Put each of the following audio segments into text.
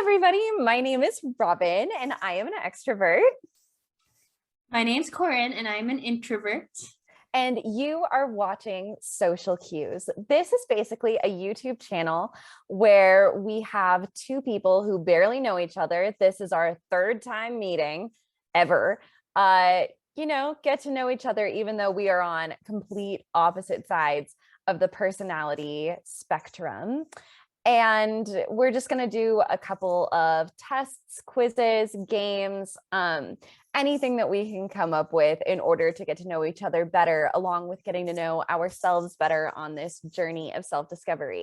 everybody. My name is Robin, and I am an extrovert. My name's Corinne, and I'm an introvert. And you are watching Social Cues. This is basically a YouTube channel where we have two people who barely know each other. This is our third time meeting ever. Get to know each other, even though we are on complete opposite sides of the personality spectrum. And we're just going to do a couple of tests, quizzes, games, anything that we can come up with in order to get to know each other better, along with getting to know ourselves better on this journey of self-discovery.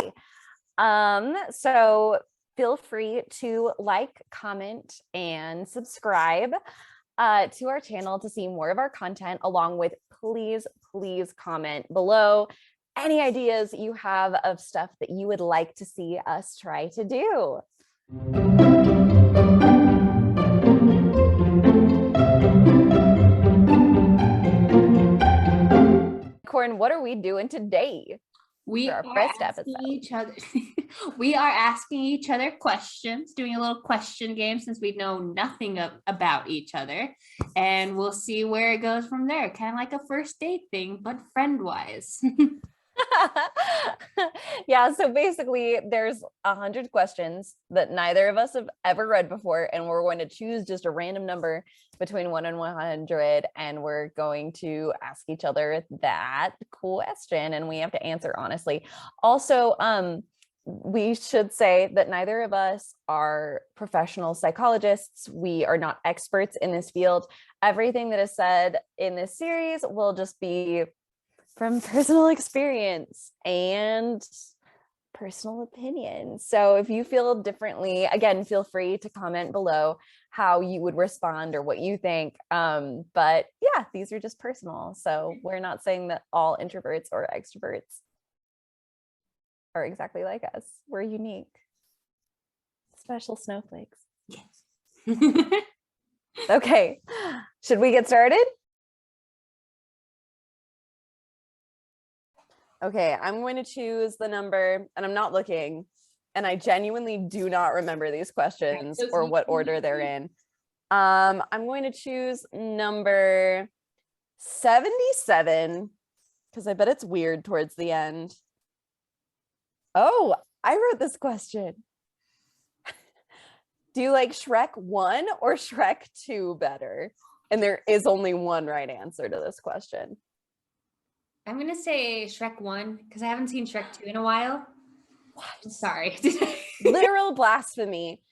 So feel free to like, comment, and subscribe to our channel to see more of our content, along with please comment below any ideas you have of stuff that you would like to see us try to do. Corinne, what are we doing today? We are asking each other. We are asking each other questions, doing a little question game since we know nothing about each other, and we'll see where it goes from there. Kind of like a first date thing, but friend-wise. Yeah, so basically there's 100 questions that neither of us have ever read before, and we're going to choose just a random number between 1 and 100, and we're going to ask each other that question, and we have to answer honestly. Also, we should say that neither of us are professional psychologists. We are not experts in this field. Everything that is said in this series will just be from personal experience and personal opinion. So if you feel differently, again, feel free to comment below how you would respond or what you think. But yeah, these are just personal. So we're not saying that all introverts or extroverts are exactly like us. We're unique. Special snowflakes. Yes. Okay, should we get started? Okay, I'm going to choose the number, and I'm not looking, and I genuinely do not remember these questions or what order they're in. I'm going to choose number 77, because I bet it's weird towards the end. Oh, I wrote this question. Do you like Shrek 1 or Shrek 2 better? And there is only one right answer to this question. I'm gonna say Shrek 1 because I haven't seen Shrek 2 in a while. What? I'm sorry. Literal blasphemy.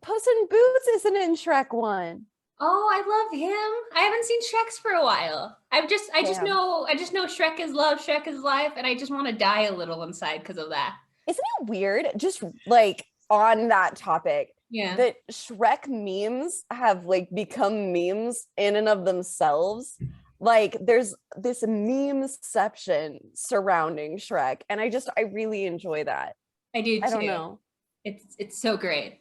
Puss in Boots isn't in Shrek 1. Oh, I love him. I haven't seen Shreks for a while. I just know Shrek is love, Shrek is life, and I just want to die a little inside because of that. Isn't it weird? Just like on that topic, yeah, that Shrek memes have like become memes in and of themselves. Like there's this memeception surrounding Shrek, and I really enjoy that. I do too. I don't know. It's so great.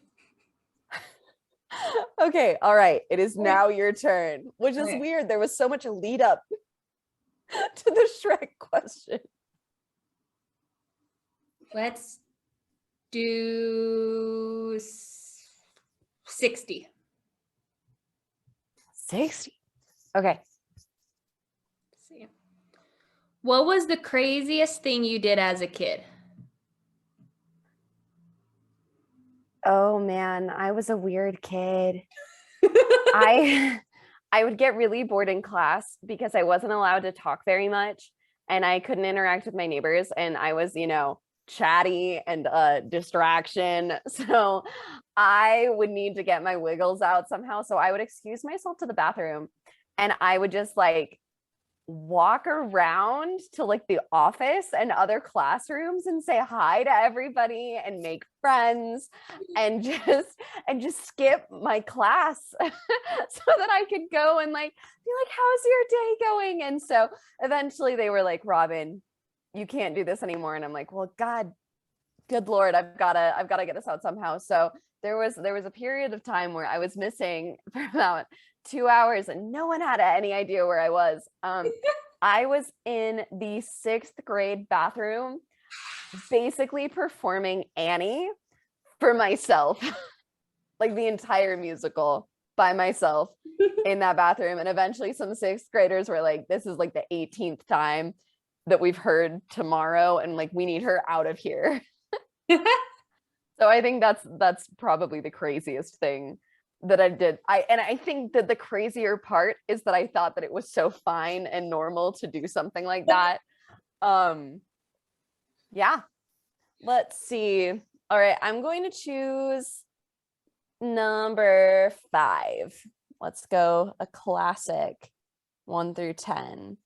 Okay, all right. It is now your turn, which is weird. There was so much lead up to the Shrek question. Let's do 60. 60. Okay. Let's see. What was the craziest thing you did as a kid? Oh man, I was a weird kid. I would get really bored in class because I wasn't allowed to talk very much, and I couldn't interact with my neighbors, and I was, chatty and a distraction. So I would need to get my wiggles out somehow. So I would excuse myself to the bathroom, and I would just like walk around to like the office and other classrooms and say hi to everybody and make friends and just skip my class so that I could go and like be like, how's your day going? And so eventually they were like, Robin, you can't do this anymore. And I'm like, well, good Lord, I've gotta get this out somehow. So there was a period of time where I was missing for about 2 hours and no one had any idea where I was. I was in the 6th grade bathroom, basically performing Annie for myself. like the entire musical by myself in that bathroom. And eventually some sixth graders were like, this is like the 18th time that we've heard Tomorrow, and like we need her out of here. So I think that's probably the craziest thing that I did. I think that the crazier part is that I thought that it was so fine and normal to do something like that. Yeah. Let's see. All right, I'm going to choose number 5. Let's go a classic 1 through 10.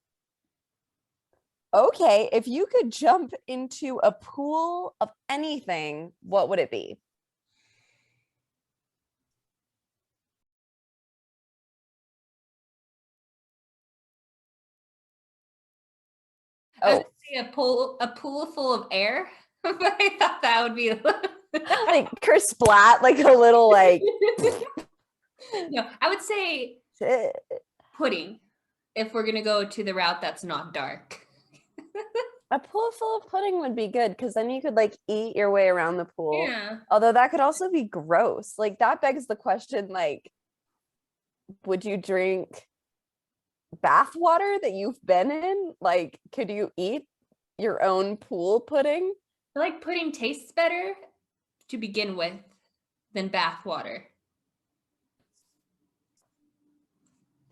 Okay, if you could jump into a pool of anything, what would it be? I was Oh, gonna say a pool full of air, but I thought that would be like Splat, like a little like no, I would say pudding if we're gonna go to the route that's not dark. a pool full of pudding would be good because then you could like eat your way around the pool. Yeah. Although that could also be gross. Like that begs the question, like, would you drink bath water that you've been in? Like, could you eat your own pool pudding? I feel like pudding tastes better to begin with than bath water.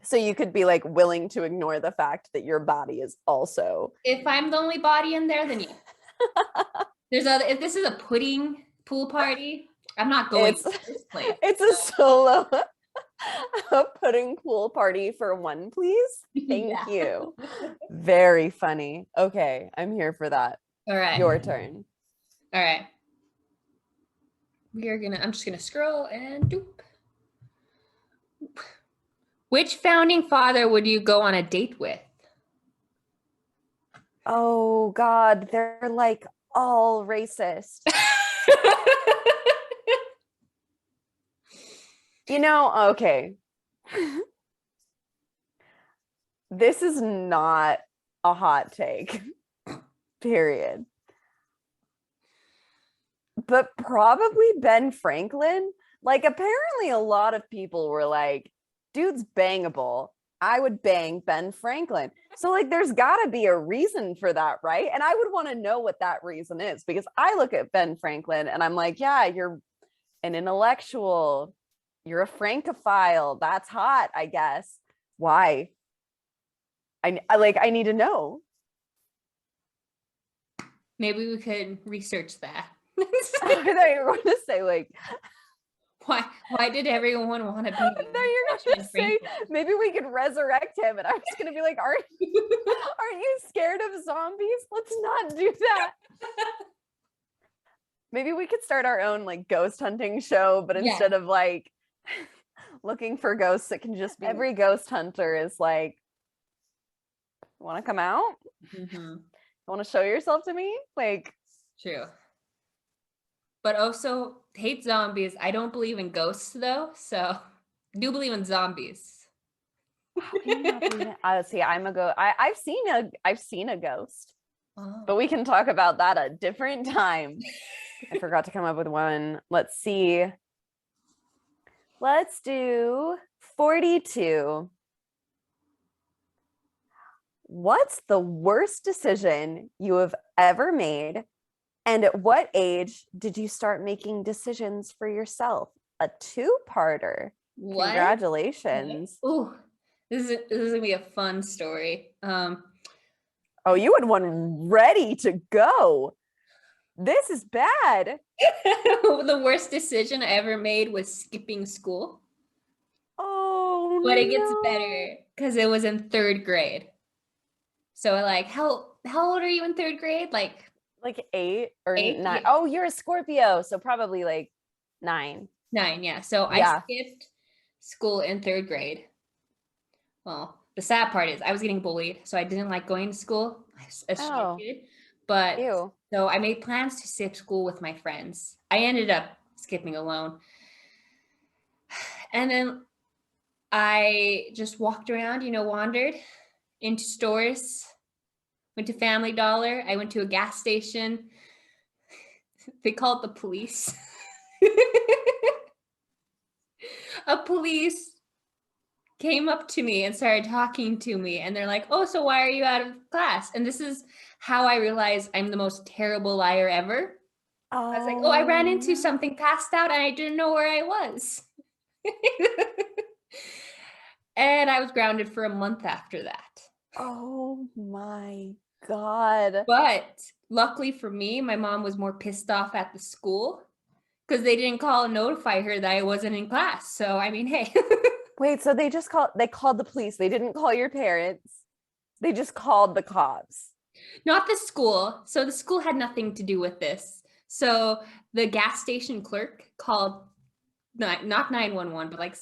So you could be like willing to ignore the fact that your body is also. If I'm the only body in there, then yeah. There's other. If this is a pudding pool party, I'm not going to this place. It's a solo a pudding pool party for one, please. Thank you. Very funny. Okay, I'm here for that. All right. Your turn. All right. I'm just gonna scroll and doop. Which founding father would you go on a date with? Oh God, they're like all racist. You know, okay. This is not a hot take, period. But probably Ben Franklin. Like, apparently a lot of people were like, dude's bangable. I would bang Ben Franklin. So like, there's gotta be a reason for that, right? And I would want to know what that reason is, because I look at Ben Franklin and I'm like, yeah, you're an intellectual. You're a francophile. That's hot, I guess. Why? I need to know. Maybe we could research that. I thought you were going to say like, why did everyone want to be? I thought you were going to say maybe we could resurrect him, and I was going to be like, aren't you scared of zombies? Let's not do that. Maybe we could start our own like ghost hunting show, but instead of like looking for ghosts, it can just be every ghost hunter is like, want to come out? Mm-hmm. Want to show yourself to me? Like, true. But also hate zombies. I don't believe in ghosts though, so I do believe in zombies. See, I'm a ghost. I've seen a ghost, but we can talk about that a different time. I forgot to come up with one. Let's see. Let's do 42. What's the worst decision you have ever made? And at what age did you start making decisions for yourself? A 2-parter. What? Congratulations. Ooh, this is gonna be a fun story. Oh, you had one ready to go. This is bad. The worst decision I ever made was skipping school. Oh, but it gets better because it was in 3rd grade. So like, how old are you in 3rd grade? Like 8 or 9. Yeah. Oh, you're a Scorpio, so probably like 9. 9, yeah. So I skipped school in 3rd grade. Well, the sad part is I was getting bullied, so I didn't like going to school as a kid. But so I made plans to skip school with my friends. I ended up skipping alone. And then I just walked around, wandered into stores, went to Family Dollar. I went to a gas station. They called the police. a police came up to me and started talking to me, and they're like, oh, so why are you out of class? And this is how I realized I'm the most terrible liar ever. I was like, oh, I ran into something, passed out, and I didn't know where I was. And I was grounded for a month after that. Oh my God. But luckily for me, my mom was more pissed off at the school because they didn't call and notify her that I wasn't in class. So, I mean, hey. Wait, so they called the police. They didn't call your parents. They just called the cops. Not the school. So the school had nothing to do with this. So the gas station clerk called, not 911, but like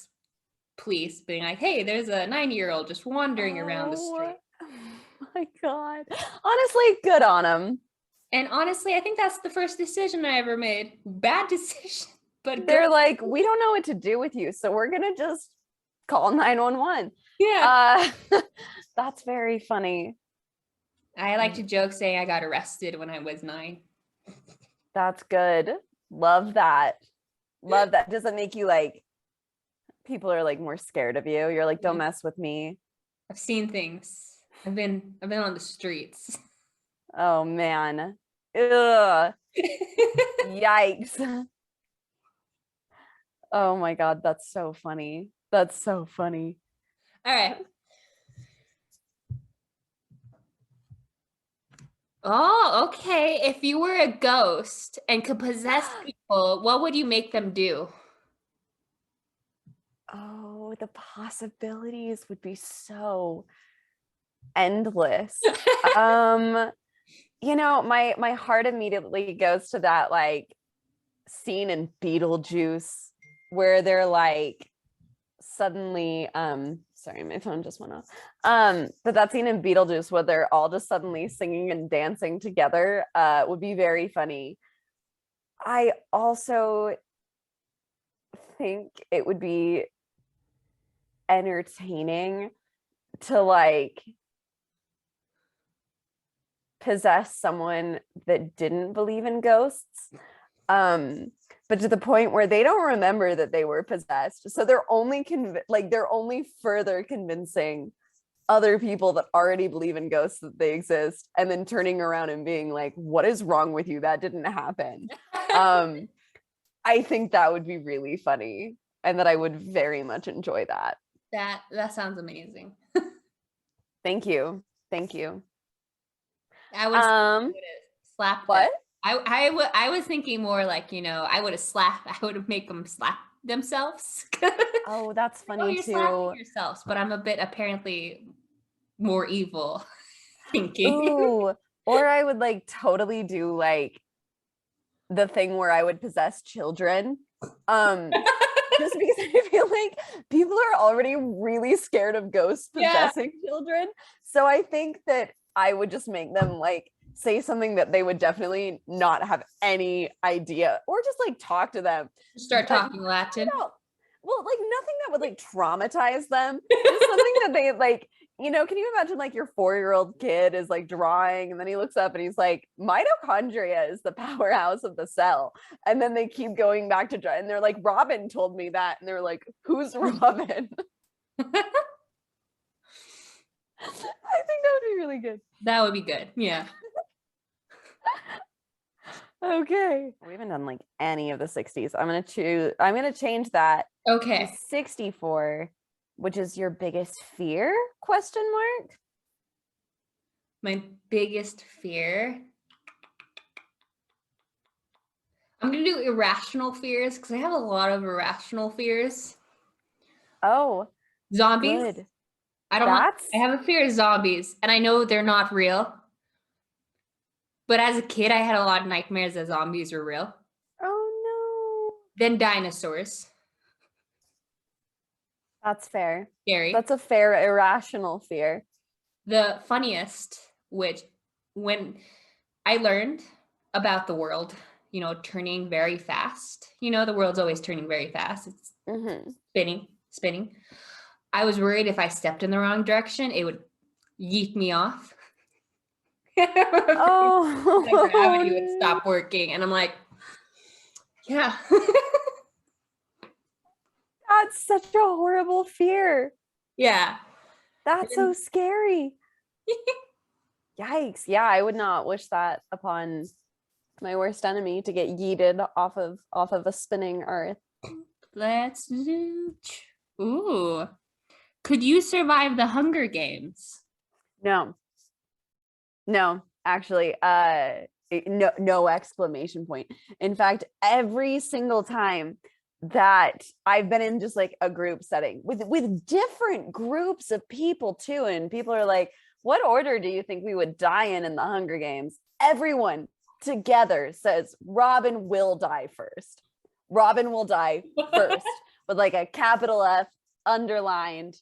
police, being like, hey, there's a 9-year-old just wandering around the street. Oh my God. Honestly, good on them. And honestly, I think that's the first decision I ever made. Bad decision, but they're like, we don't know what to do with you, so we're gonna just call 911. Yeah. That's very funny. I like to joke saying I got arrested when I was 9. That's good. Love that. Love that. Does it make you like, people are like more scared of you? You're like, don't mess with me. I've seen things. I've been on the streets. Oh man. Ugh. Yikes. Oh my God, that's so funny. That's so funny. All right. Oh, okay. If you were a ghost and could possess people, what would you make them do? Oh, the possibilities would be so endless. You know, my heart immediately goes to that like scene in Beetlejuice where they're like suddenly sorry, my phone just went off. But that scene in Beetlejuice where they're all just suddenly singing and dancing together would be very funny. I also think it would be entertaining to like possess someone that didn't believe in ghosts, but to the point where they don't remember that they were possessed, so they're only they're only further convincing other people that already believe in ghosts that they exist, and then turning around and being like, what is wrong with you? That didn't happen. I think that would be really funny, and that I would very much enjoy that. That sounds amazing. Thank you. I would slap what? I was thinking more like, I would have made them slap themselves. Oh, that's funny you're too. slapping yourselves, but I'm a bit apparently more evil thinking. Ooh, or I would like totally do like the thing where I would possess children. Just because I feel like people are already really scared of ghosts possessing children. So I think that I would just make them like say something that they would definitely not have any idea, or just like talk to them. Start talking Latin. Well, like nothing that would like traumatize them. Just something that they like, can you imagine like your 4-year-old kid is like drawing and then he looks up and he's like, mitochondria is the powerhouse of the cell. And then they keep going back to drawing and they're like, Robin told me that. And they're like, who's Robin? I think that would be really good. That would be good. Yeah. Okay. We haven't done like any of the 60s. I'm going to change that. Okay. 64, which is your biggest fear? ? My biggest fear. I'm going to do irrational fears because I have a lot of irrational fears. Oh, zombies. Good. I have a fear of zombies, and I know they're not real. But as a kid, I had a lot of nightmares that zombies were real. Oh no. Then dinosaurs. That's fair. Scary. That's a fair irrational fear. The funniest, which when I learned about the world, turning very fast. The world's always turning very fast. It's spinning. I was worried if I stepped in the wrong direction, it would yeet me off. Oh, the gravity would stop working. And I'm like, yeah. That's such a horrible fear. Yeah. That's so scary. Yikes. Yeah, I would not wish that upon my worst enemy, to get yeeted off of a spinning earth. Let's do. Ooh. Could you survive the Hunger Games? No, actually, no exclamation point. In fact, every single time that I've been in just like a group setting with different groups of people too, and people are like, what order do you think we would die in the Hunger Games? Everyone together says Robin will die first. Robin will die first with like a capital F underlined.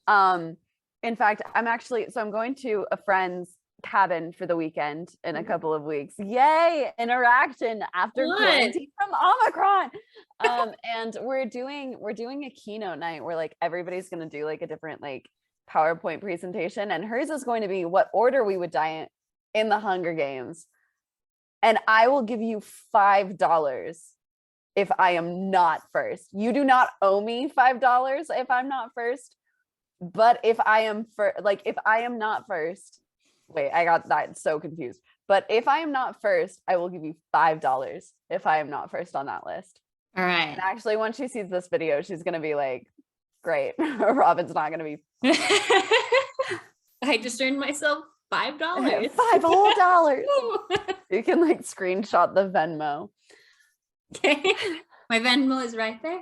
In fact, I'm going to a friend's cabin for the weekend in a couple of weeks. Yay, interaction after quarantine from Omicron. And we're doing a keynote night where like everybody's gonna do like a different like PowerPoint presentation, and hers is going to be what order we would die in the Hunger Games. And I will give you $5 if I am not first. You do not owe me $5 if I'm not first. But if I am not first, wait, I got that so confused. But if I am not first, I will give you $5 if I am not first on that list. All right. And actually, once she sees this video, she's gonna be like, great, Robin's not gonna be. I just earned myself $5. $5 whole. You can like screenshot the Venmo. Okay. My Venmo is right there.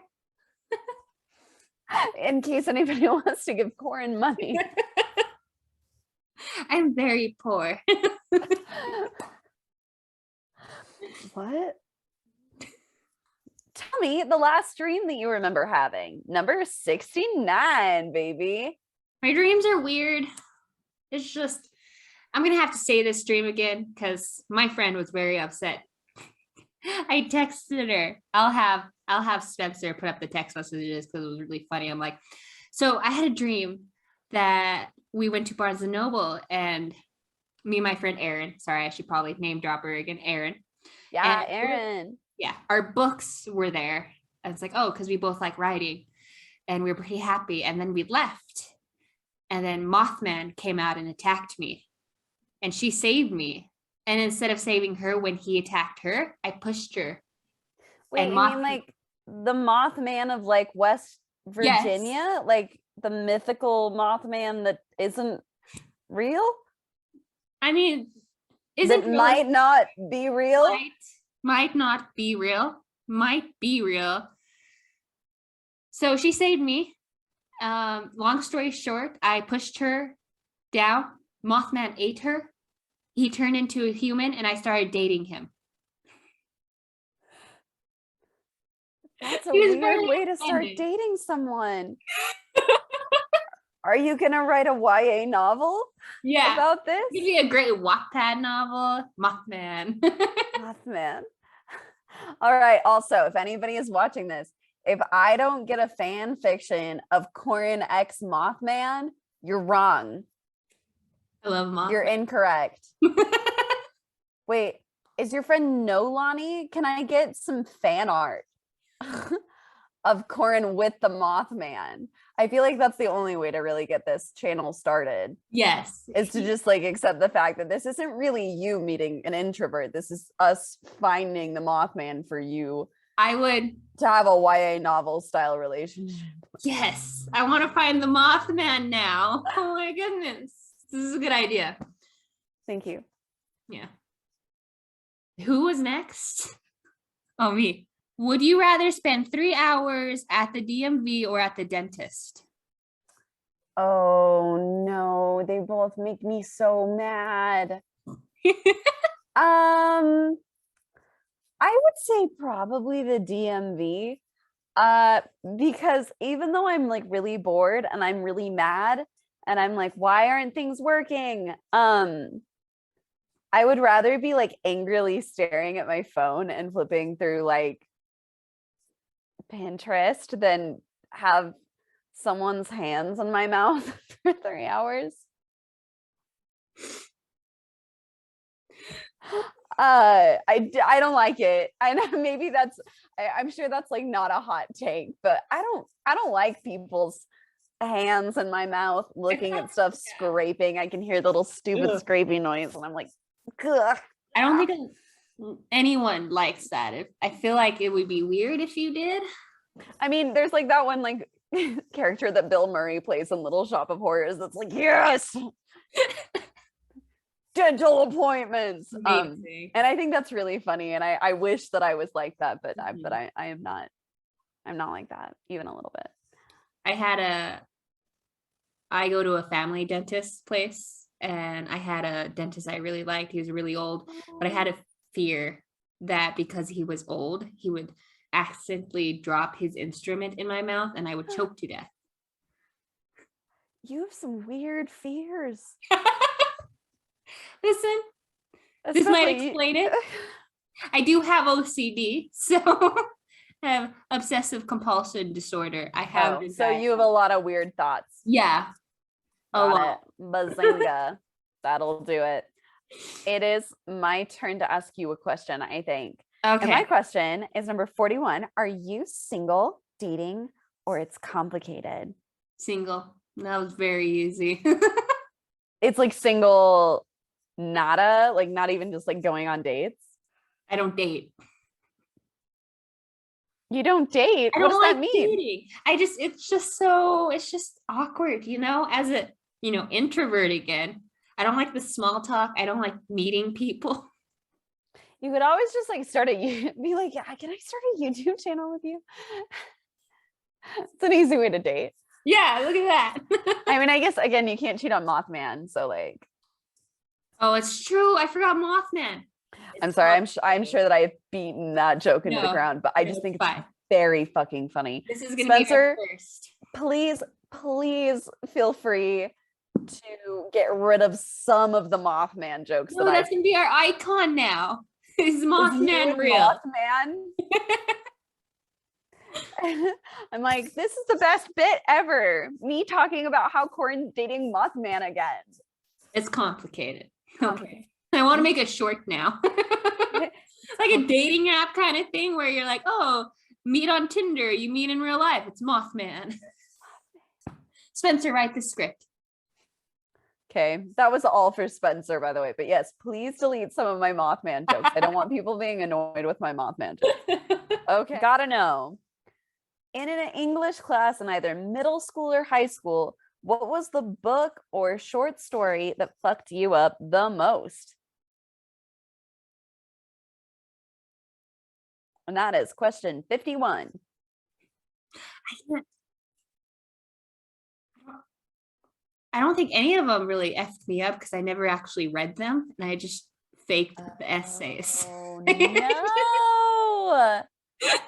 In case anybody wants to give Corin money. I'm very poor. What? Tell me the last dream that you remember having. Number 69, baby. My dreams are weird. It's just, I'm going to have to say this dream again because my friend was very upset. I texted her. I'll have Spencer put up the text messages because it was really funny. I'm like, so I had a dream that we went to Barnes and Noble, and me and my friend Erin, sorry, I should probably name drop her again, Erin. Yeah, Erin. Yeah, our books were there. And it's like, oh, because we both like writing, and we were pretty happy. And then we left, and then Mothman came out and attacked me, and she saved me. And instead of saving her when he attacked her, I pushed her. Wait, you mean like the Mothman of like West Virginia? Yes. Like the mythical Mothman that isn't real? I mean, might not be real? Might not be real. Might be real. So she saved me. Long story short, I pushed her down. Mothman ate her. He turned into a human, and I started dating him. That's a weird way to start dating someone. Are you gonna write a YA novel? Yeah, about this? It'd be a great Wattpad novel. Mothman. Mothman. All right. Also, if anybody is watching this, if I don't get a fan fiction of Corin X Mothman, you're wrong. I love Mothman. You're incorrect. Wait, is your friend Nolani? Can I get some fan art of Corin with the Mothman? I feel like that's the only way to really get this channel started. Yes. Is to just like accept the fact that this isn't really you meeting an introvert. This is us finding the Mothman for you. I would to have a YA novel style relationship. Yes. I want to find the Mothman now. Oh my goodness. This is a good idea. Thank you. Yeah. Who was next? Oh, me. Would you rather spend 3 hours at the DMV or at the dentist? Oh no, they both make me so mad. I would say probably the DMV. Because even though I'm like really bored and I'm really mad and I'm like, why aren't things working? I would rather be like angrily staring at my phone and flipping through like Pinterest than have someone's hands in my mouth for 3 hours. I don't like it. I know maybe I'm sure that's like not a hot take, but I don't like people's hands in my mouth looking at stuff scraping. I can hear the little stupid scraping noise and I'm like, ugh. I don't think anyone likes that. I feel like it would be weird if you did. I mean, there's like that one like character that Bill Murray plays in Little Shop of Horrors that's like, yes, dental appointments. And I think that's really funny. And I wish that I was like that, but I am not. I'm not like that even a little bit. I go to a family dentist place and I had a dentist I really liked. He was really old, but I had a fear that because he was old, he would accidentally drop his instrument in my mouth and I would choke to death. You have some weird fears. Listen, this might explain it. I do have OCD, so I have obsessive compulsion disorder. I have. So you have a lot of weird thoughts. Yeah. Got it. Bazinga. That'll do it. It is my turn to ask you a question, I think. Okay. And my question is number 41. Are you single, dating, or it's complicated? Single. That was very easy. It's like single, nada, like not even just like going on dates. I don't date. You don't date? What does that mean? Dating. It's just awkward, as a, introvert again. I don't like the small talk. I don't like meeting people. You could always just like be like, yeah, can I start a YouTube channel with you? It's an easy way to date. Yeah, look at that. I mean, I guess again, you can't cheat on Mothman, so like. Oh, it's true. I forgot Mothman. I'm sorry. I'm sure that I have beaten that joke into the ground, but I just think it's very fucking funny. This is gonna be our first. Please feel free to get rid of some of the Mothman jokes. No, that's gonna be our icon now. Is Mothman real? Mothman. I'm like, this is the best bit ever. Me talking about how Corin's dating Mothman again. It's complicated. Okay. I want to make it short now. Like a dating app kind of thing where you're like, oh, meet on Tinder, you meet in real life. It's Mothman. Spencer, write the script. Okay, that was all for Spencer, by the way. But yes, please delete some of my Mothman jokes. I don't want people being annoyed with my Mothman jokes. Okay, gotta know. In an English class in either middle school or high school, what was the book or short story that fucked you up the most? And that is question 51. I don't think any of them really effed me up because I never actually read them and I just faked the essays. Oh no.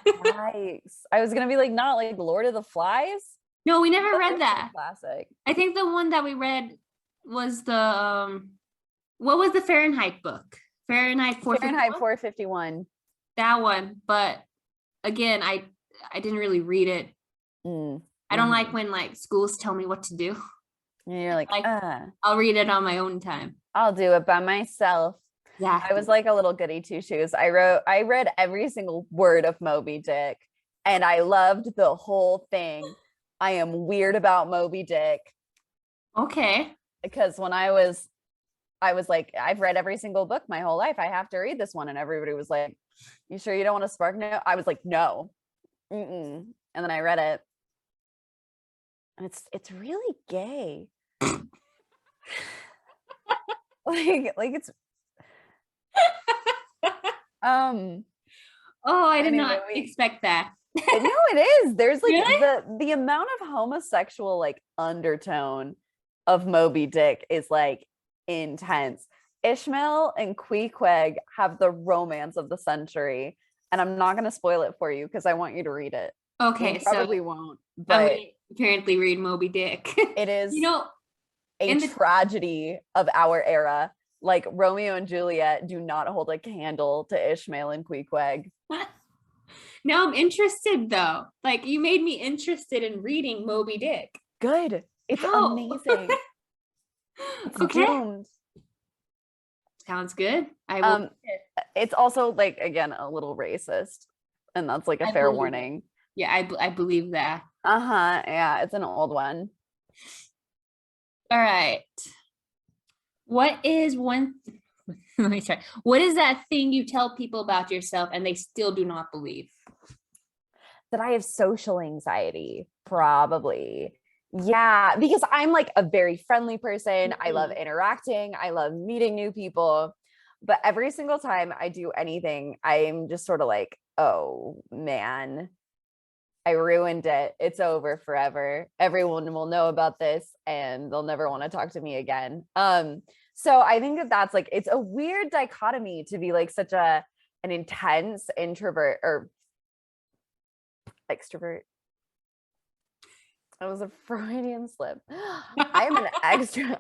Yikes. I was gonna be like, not like Lord of the Flies. No, we never read that. Classic. I think the one that we read was the what was the Fahrenheit book? Fahrenheit 451. That one, but again, I didn't really read it. I don't like when like schools tell me what to do. And you're like, I'll read it on my own time. I'll do it by myself. Yeah, I was like a little goody two shoes. I read every single word of Moby Dick, and I loved the whole thing. I am weird about Moby Dick. Okay. Because when I was like, I've read every single book my whole life. I have to read this one, and everybody was like, "You sure you don't want to spark no?" I was like, "No." And then I read it, and it's really gay. like it's. Oh, I did not expect that. No, it is. There's like really? the amount of homosexual like undertone of Moby Dick is like intense. Ishmael and Queequeg have the romance of the century, and I'm not going to spoil it for you because I want you to read it. Okay, you probably won't. But I apparently read Moby Dick. It is, a tragedy of our era. Like Romeo and Juliet do not hold a candle to Ishmael and Queequeg. Now I'm interested though. Like you made me interested in reading Moby Dick. Good. It's amazing. It's okay. doomed. Sounds good. I will. It's also like, again, a little racist, and that's like a I fair believe it. warning. Yeah, I believe that. Yeah, it's an old one. All right. What is one let me try. What is that thing you tell people about yourself and they still do not believe? That I have social anxiety, probably. Yeah, because I'm like a very friendly person. I love interacting. I love meeting new people. But every single time I do anything, I'm just sort of like, oh man, I ruined it. It's over forever. Everyone will know about this and they'll never want to talk to me again. So I think that that's like, it's a weird dichotomy to be like such an intense introvert or extrovert. That was a Freudian slip. I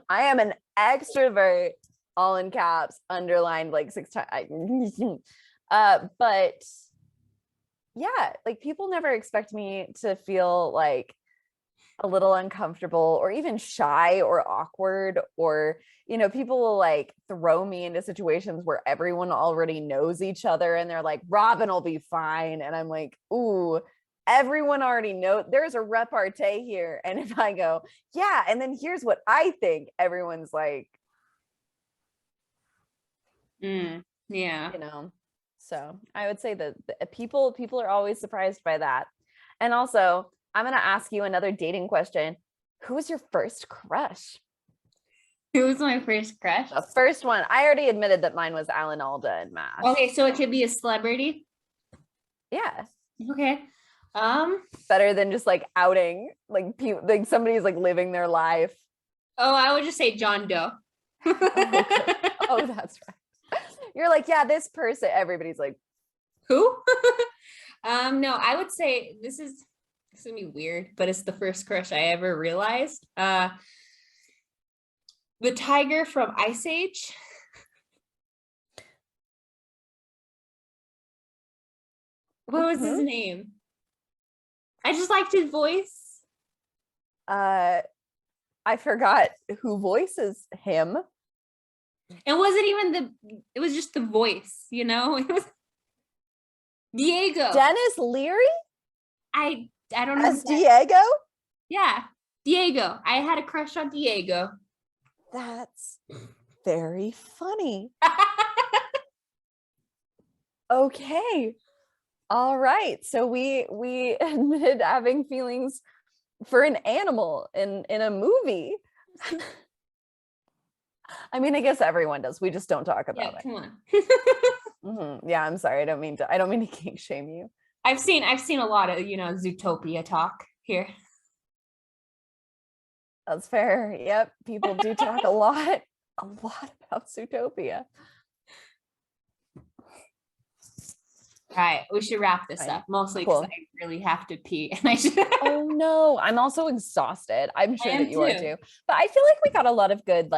am an extrovert, all in caps, underlined like 6 times. But yeah, like people never expect me to feel like a little uncomfortable or even shy or awkward, or people will like throw me into situations where everyone already knows each other and they're like, Robin will be fine, and I'm like, ooh, everyone already knows, there's a repartee here. And if I go, yeah, and then here's what I think, everyone's like, yeah. So I would say that people are always surprised by that. And also, I'm going to ask you another dating question. Who was your first crush? Who was my first crush? The first one. I already admitted that mine was Alan Alda in MASH. Okay, so it could be a celebrity? Yeah. Okay. Better than just like outing, like somebody's like living their life. Oh, I would just say John Doe. Oh, that's right. You're like, yeah, this person, everybody's like, who? No, I would say this is gonna be weird, but it's the first crush I ever realized. The tiger from Ice Age. What was his name? I just liked his voice. I forgot who voices him. It wasn't even it was just the voice, It was Diego. Dennis Leary? I don't know. As Diego? Yeah, Diego. I had a crush on Diego. That's very funny. Okay. All right. So we admitted having feelings for an animal in a movie. I mean, I guess everyone does. We just don't talk about it. Come on. Yeah, I'm sorry. I don't mean to kink shame you. I've seen a lot of, Zootopia talk here. That's fair. Yep. People do talk a lot about Zootopia. All right, we should wrap this up, mostly because I really have to pee. And I should. Oh no, I'm also exhausted. I'm sure that you are too. But I feel like we got a lot of good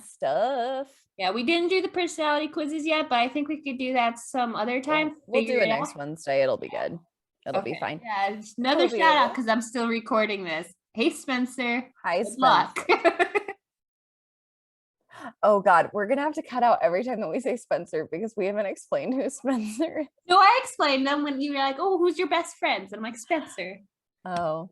stuff. Yeah, we didn't do the personality quizzes yet, but I think we could do that some other time. We'll do it next Wednesday. It'll be good. It'll be fine. Yeah, another shout out because I'm still recording this. Hey, Spencer. Hi, Spencer. Oh God, we're gonna have to cut out every time that we say Spencer because we haven't explained who Spencer is. No, I explained them when you were like, "Oh, who's your best friends?" And I'm like, Spencer. Oh.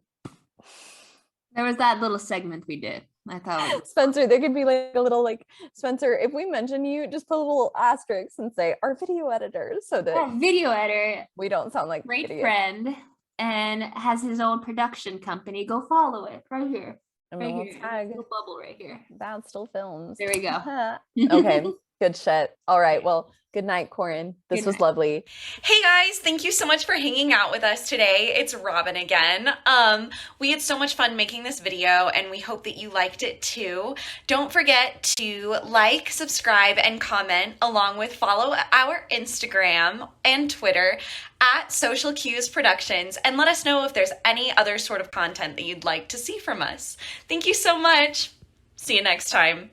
There was that little segment we did. I thought Spencer, there could be like a little Spencer, if we mention you, just put a little asterisk and say our video editor so that video editor, we don't sound like great friend and has his own production company. Go follow it right here. Right here. Tag. Little bubble right here. That still films. There we go. Okay. Good shit. All right. Well, good night, Corin. This was lovely. Hey guys, thank you so much for hanging out with us today. It's Robin again. We had so much fun making this video and we hope that you liked it too. Don't forget to like, subscribe, and comment, along with follow our Instagram and Twitter at Social Cues Productions, and let us know if there's any other sort of content that you'd like to see from us. Thank you so much. See you next time.